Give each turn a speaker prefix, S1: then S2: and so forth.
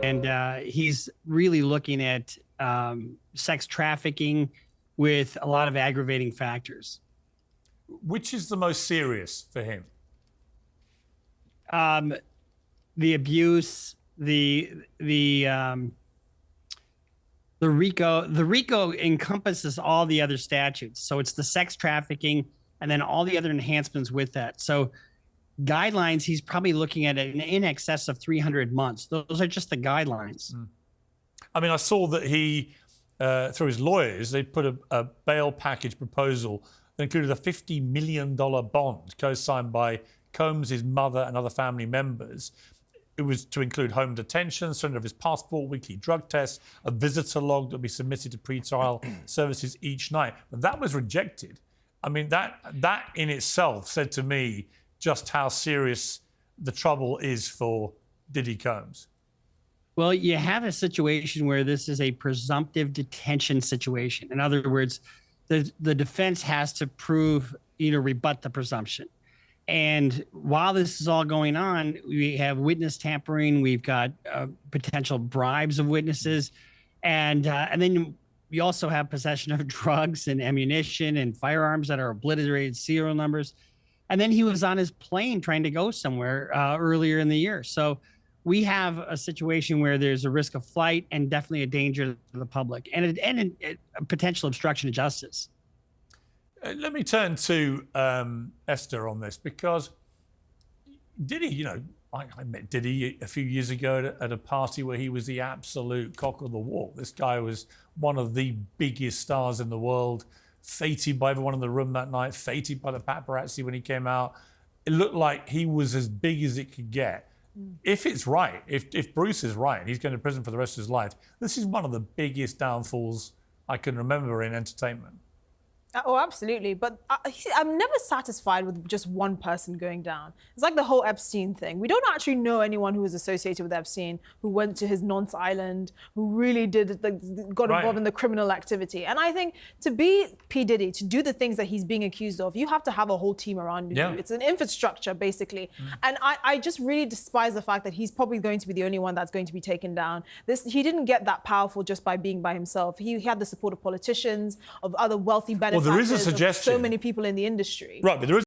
S1: and he's really looking at sex trafficking with a lot of aggravating factors.
S2: Which is the most serious for him?
S1: The abuse, the RICO encompasses all the other statutes. So it's the sex trafficking and then all the other enhancements with that. So guidelines, he's probably looking at in excess of 300 months. Those are just the guidelines.
S2: I mean, I saw that he, through his lawyers, they put a bail package proposal that included a $50 million bond co-signed by Combs, his mother, and other family members. It was to include home detention, surrender of his passport, weekly drug tests, a visitor log that would be submitted to pretrial services each night. But that was rejected. I mean, that in itself said to me just how serious the trouble is for Diddy Combs.
S1: Well, you have a situation where this is a presumptive detention situation. In other words, the defense has to prove, rebut the presumption. And while this is all going on, we have witness tampering, we've got potential bribes of witnesses, and then we also have possession of drugs and ammunition and firearms that are obliterated serial numbers. And then he was on his plane trying to go somewhere earlier in the year. So we have a situation where there's a risk of flight and definitely a danger to the public and a potential obstruction of justice.
S2: Let me turn to Esther on this, because Diddy, I met Diddy a few years ago at a party where he was the absolute cock of the walk. This guy was one of the biggest stars in the world, feted by everyone in the room that night, feted by the paparazzi when he came out. It looked like he was as big as it could get. If it's right, if Bruce is right, and he's going to prison for the rest of his life, this is one of the biggest downfalls I can remember in entertainment.
S3: Oh, absolutely. But I'm never satisfied with just one person going down. It's like the whole Epstein thing. We don't actually know anyone who was associated with Epstein, who went to his nonce island, who really got involved in the criminal activity. And I think to be P. Diddy, to do the things that he's being accused of, you have to have a whole team around you.
S2: Yeah.
S3: It's an infrastructure, basically. And I just really despise the fact that he's probably going to be the only one that's going to be taken down. He didn't get that powerful just by being by himself. He had the support of politicians, of other wealthy benefactors.
S2: Well, there is a suggestion.
S3: Of so many people in the industry.
S2: Right, but there is